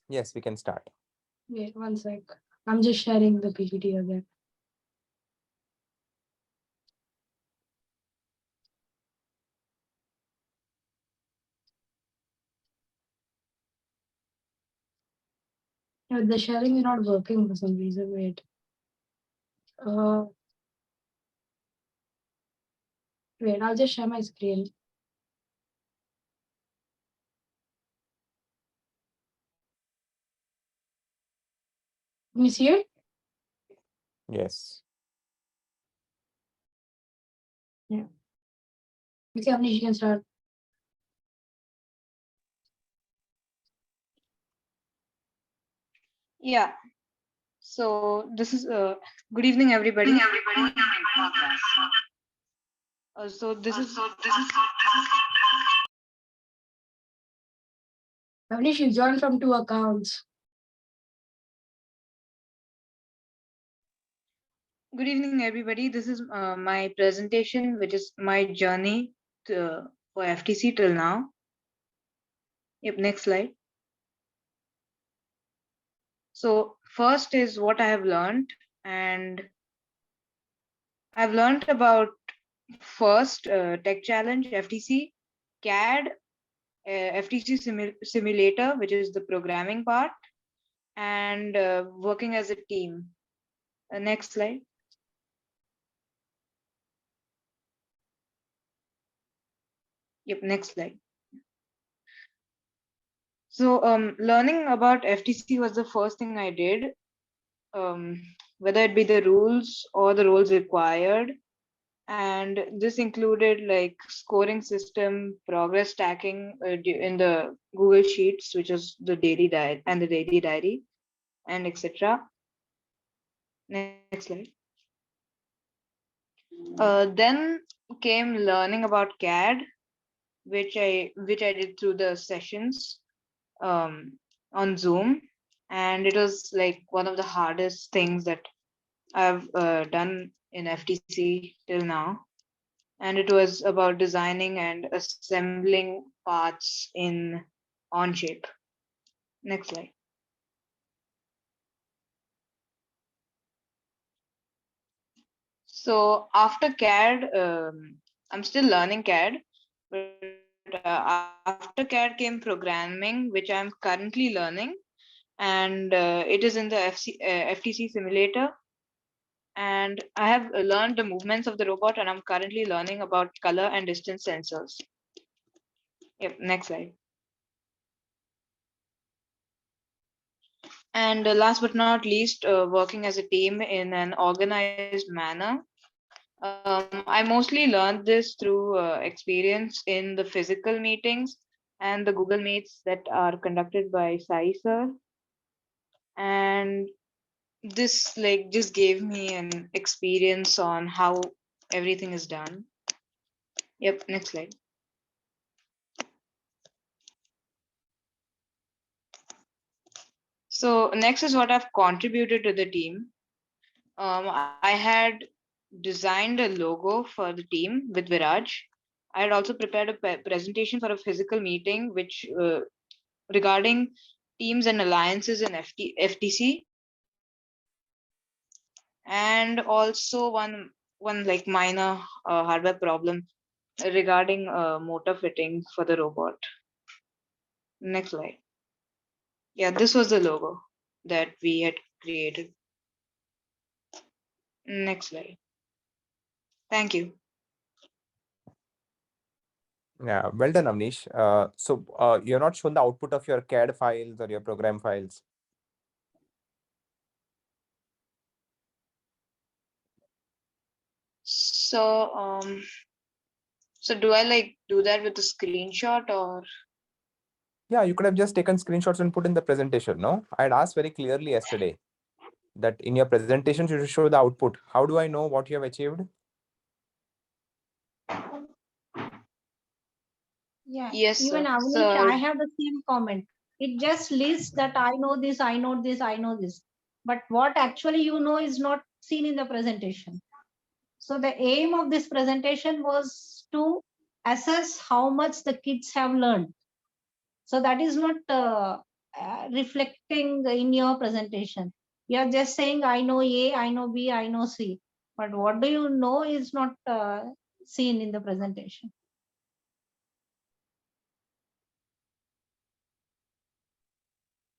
Yes, we can start. Wait, one sec. I'm just sharing the PPT again. The sharing is not working for some reason. Wait. Uh, Wait, I'll just share my screen. Can you see it? Yes. Yeah. Okay, Avneesh, you can start. Yeah. So this is good evening, everybody. So this is Avneesh, you joined from 2 accounts. good evening, everybody. This is my presentation, which is my journey for FTC till now. Yep. Next slide. So first is what I have learned, and I've learned about first Tech Challenge FTC, CAD, FTC Simulator, which is the programming part, and working as a team. Next slide. Yep, next slide. So learning about FTC was the first thing I did, whether it be the rules or the roles required. And this included like scoring system, progress tracking in the Google Sheets, which is the daily diary and the daily diary, and etc. Next slide. Then came learning about CAD, which I did through the sessions on Zoom, and it was like one of the hardest things that I've done in FTC till now. And it was about designing and assembling parts in Onshape. Next slide. So after CAD, I'm still learning CAD, but after CAD came programming, which I'm currently learning, and it is in the FTC simulator. And I have learned the movements of the robot, and I'm currently learning about color and distance sensors. Yep, next slide. And last but not least, working as a team in an organized manner. I mostly learned this through experience in the physical meetings and the Google Meets that are conducted by Sai sir. And this like just gave me an experience on how everything is done. Yep, next slide. So next is what I've contributed to the team. I had designed a logo for the team with Viraj. I had also prepared a presentation for a physical meeting, which regarding teams and alliances in FTC, and also one like minor hardware problem regarding motor fitting for the robot. Next slide. Yeah, this was the logo that we had created. Next slide. Thank you. Yeah, well done, Avneesh. You're not shown the output of your CAD files or your program files. So so do I like do that with a screenshot or? Yeah, you could have just taken screenshots and put in the presentation, no? I had asked very clearly yesterday that in your presentation you should show the output. How do I know what you have achieved? Yeah, Yes, even sir. Avneesh, Sir, I have the same comment. It just lists that I know this, I know this, I know this. But what actually you know is not seen in the presentation. So the aim of this presentation was to assess how much the kids have learned. So that is not reflecting in your presentation. You are just saying, I know A, I know B, I know C. But what do you know is not seen in the presentation.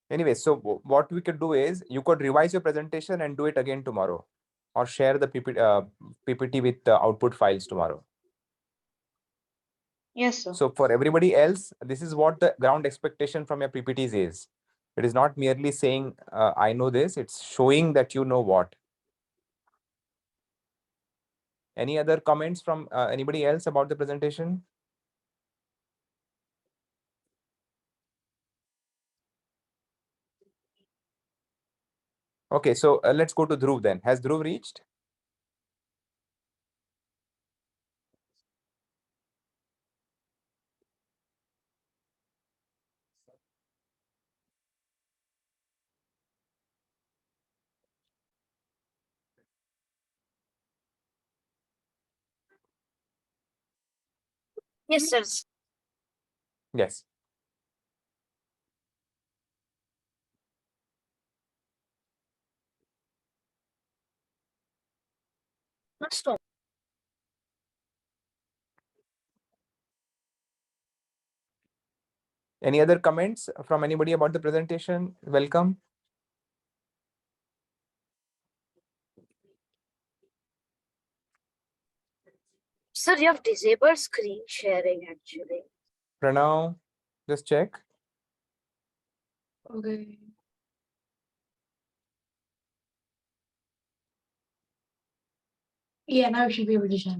Anyway, so what we could do is you could revise your presentation and do it again tomorrow, or share the PPT with the output files tomorrow. Yes, sir. So for everybody else, this is what the ground expectation from your PPTs is. It is not merely saying, I know this, it's showing that you know what. Any other comments from anybody else about the presentation? Okay, so let's go to Dhruv then. Has Dhruv reached? Yes, sir. Yes. Not stop. Any other comments from anybody about the presentation? Welcome. Sir, you have disabled screen sharing actually. Pranav, just check. Okay. Yeah, now you should be able to share.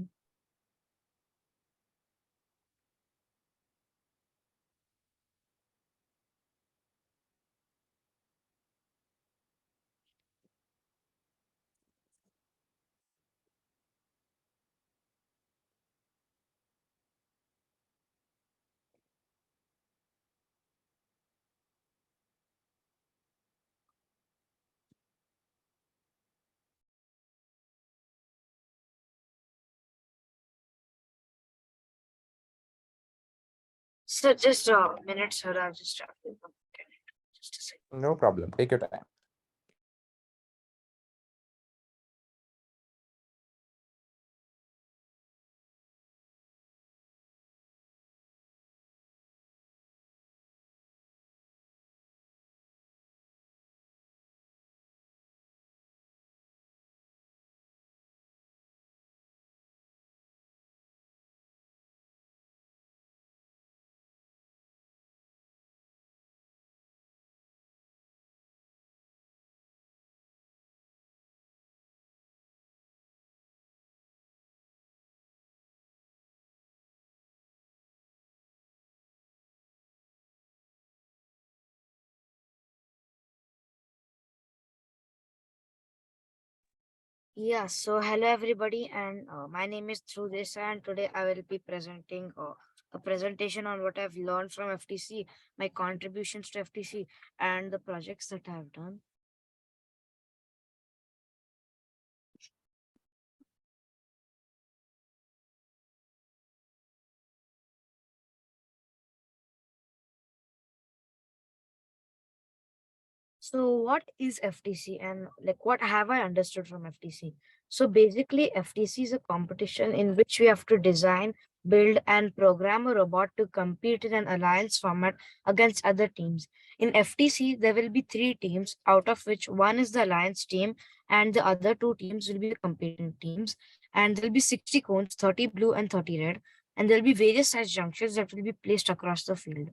Sir, just a minute, sir. I'll just start with one. Just a second. No problem. Take your time. Yeah, so hello everybody, and my name is Dhruv, and today I will be presenting a presentation on what I've learned from FTC, my contributions to FTC, and the projects that I've done. So what is FTC and like what have I understood from FTC? So basically FTC is a competition in which we have to design, build and program a robot to compete in an alliance format against other teams. In FTC, there will be 3 teams, out of which one is the alliance team and the other 2 teams will be the competing teams. And there'll be 60 cones, 30 blue and 30 red. And there'll be various size junctions that will be placed across the field.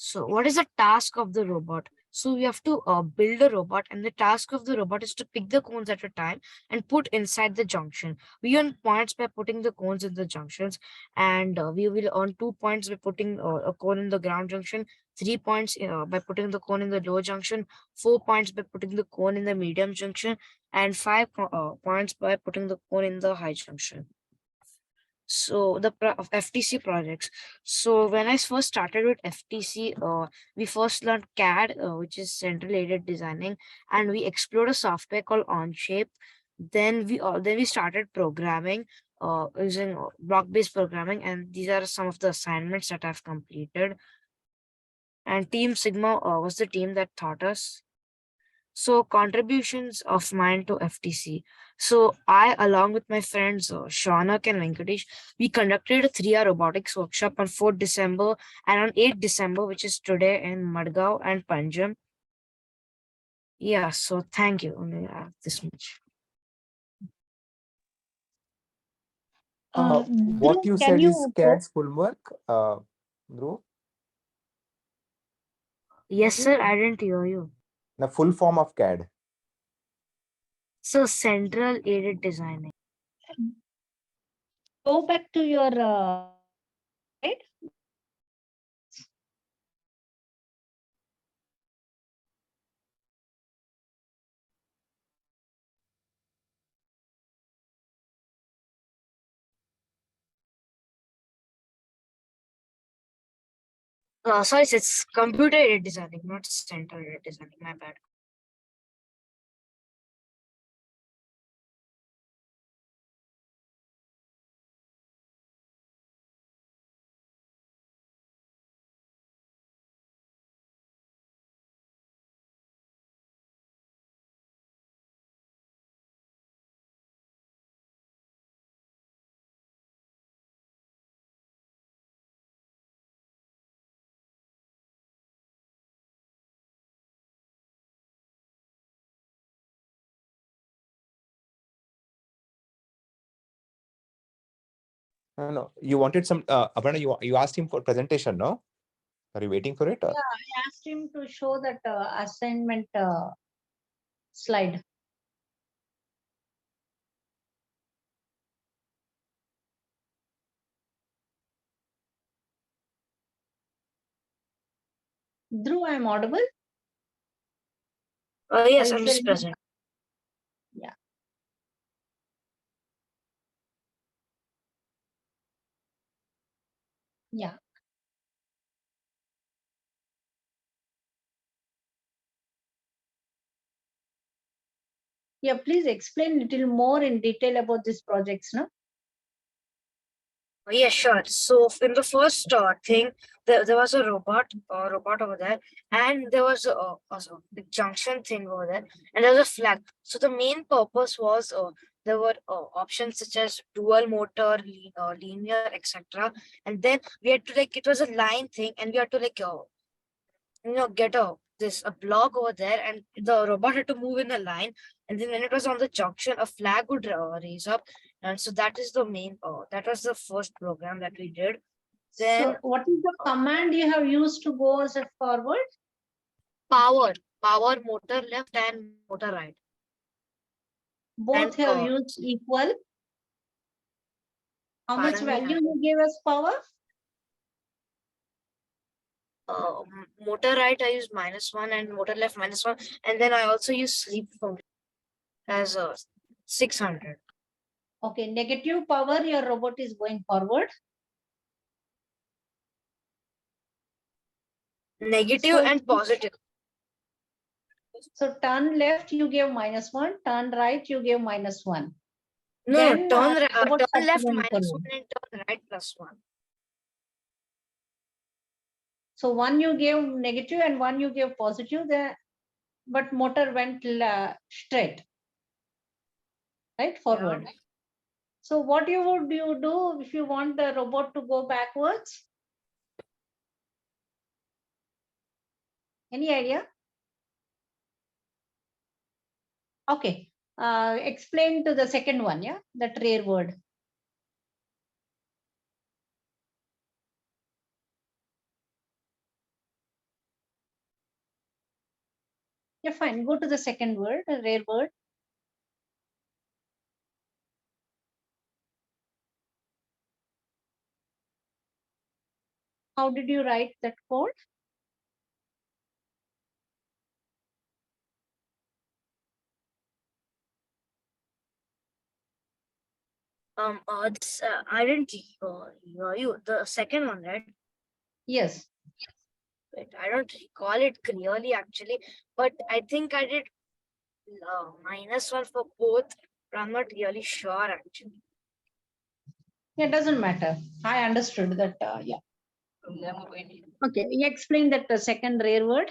So what is the task of the robot? So we have to build a robot, and the task of the robot is to pick the cones at a time and put inside the junction. We earn points by putting the cones in the junctions, and we will earn 2 points by putting a cone in the ground junction, 3 points by putting the cone in the low junction, 4 points by putting the cone in the medium junction, and 5 points by putting the cone in the high junction. So the FTC projects. So when I first started with FTC, we first learned CAD, which is central aided designing, and we explored a software called Onshape. Then we started programming. using block-based programming, and these are some of the assignments that I've completed. And Team Sigma was the team that taught us. So contributions of mine to FTC. So I, along with my friends Shaunak and Venkatesh, we conducted a 3-hour robotics workshop on 4th December and on 8th December, which is today, in Madgaon and Panjim. Yeah, so thank you. Only this much. What Dhruv, you can said is you CAD's full work, Dhruv? Yes, sir. I didn't hear you. The full form of CAD. So central aided designing. go back to your right? Sorry, it's computer aided designing, not central aided designing. My bad. No. You wanted some, Aparna, you asked him for presentation, no? Are you waiting for it? Or? Yeah, I asked him to show that assignment slide. Dhruv, I'm audible? Yes, Are I'm you just sharing? present. Yeah. Yeah. Yeah, please explain little more in detail about these projects, no? Yeah, sure. So in the first thing, there was a robot over there, and there was also the junction thing over there, and there was a flag. So the main purpose was there were options such as dual motor, linear, etc. And then we had to, like, it was a line thing, and we had to, like, get a block over there, and the robot had to move in a line, and then when it was on the junction, a flag would raise up. And so that is the main that was the first program that we did. Then So what is the command you have used to go as a forward? power motor left and motor right. Both And have used equal. How much pardon me, value you gave as power? motor right I use -1 and motor left -1, and then I also use sleep function as 600. Okay, negative power, your robot is going forward. Negative So, and positive. so turn left, you gave -1. Turn right, you gave -1. No, Then turn robot turn starts left going -1 forward. and turn right +1. So one you gave negative and one you gave positive, but motor went straight, right, forward. Yeah. So what would you do if you want the robot to go backwards? Any idea? Okay, explain to the second one, yeah, that rare word. Yeah, fine. Go to the second word, a rare word. How did you write that code? I didn't hear you. The second one, right? Yes. Wait, I don't recall it clearly actually, but I think I did -1 for both, but I'm not really sure actually. It doesn't matter. I understood that. Yeah. Okay. You explain that second rare word.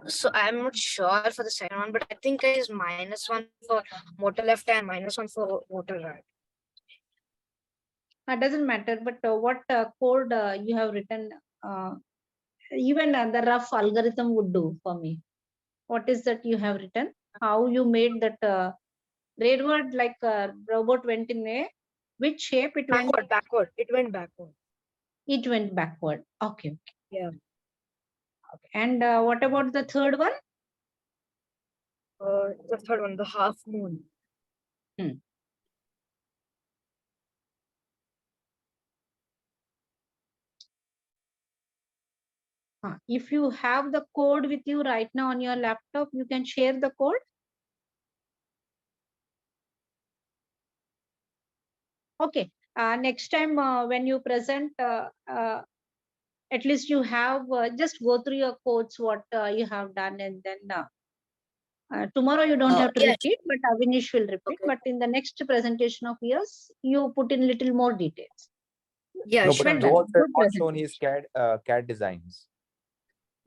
So I'm not sure for the second one, but I think it is -1 for motor left and -1 for motor right. It doesn't matter. But what code you have written? Even the rough algorithm would do for me. What is that you have written? How you made that rare word, like robot went in a which shape it went? Backward. It went backward. It went backward. Okay. Yeah. Okay. And what about the third one? The third one, the half moon. If you have the code with you right now on your laptop, you can share the code. Okay. Next time when you present, at least you have just go through your codes, what you have done, and then tomorrow you don't have to Yes. repeat, but Avneesh will repeat. Okay. But in the next presentation of yours, you put in little more details. Yeah, No, sure. but Well Dhruv done. also Good has not shown presentation. his CAD designs.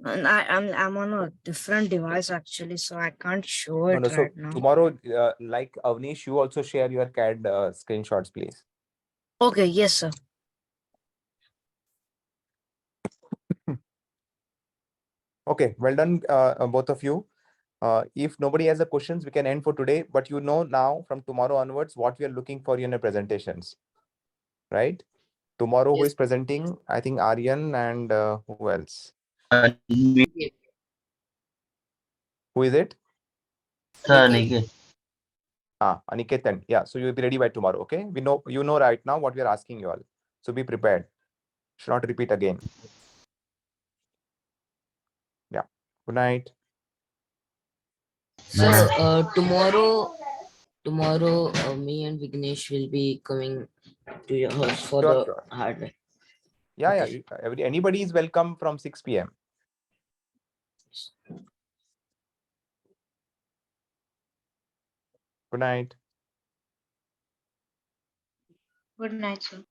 And I'm on a different device actually, so I can't show No, it no. So right now. tomorrow, like Avneesh, you also share your CAD screenshots, please. Okay, yes, sir. Okay, well done, both of you. If nobody has a questions, we can end for today. But you know now from tomorrow onwards what we are looking for in your presentations, right? Tomorrow, who Yes. is presenting? I think Aryan and who else? Who is it? Aniket. Aniket. Yeah. So you'll be ready by tomorrow. Okay. We know you know right now what we are asking you all. So be prepared. Should not repeat again. Yeah. Good night. So tomorrow, me and Vignesh will be coming to your house for Sure, the sure. hardware. Yeah, yeah. Okay. Anybody is welcome from 6 p.m. Good night. Good night, sir.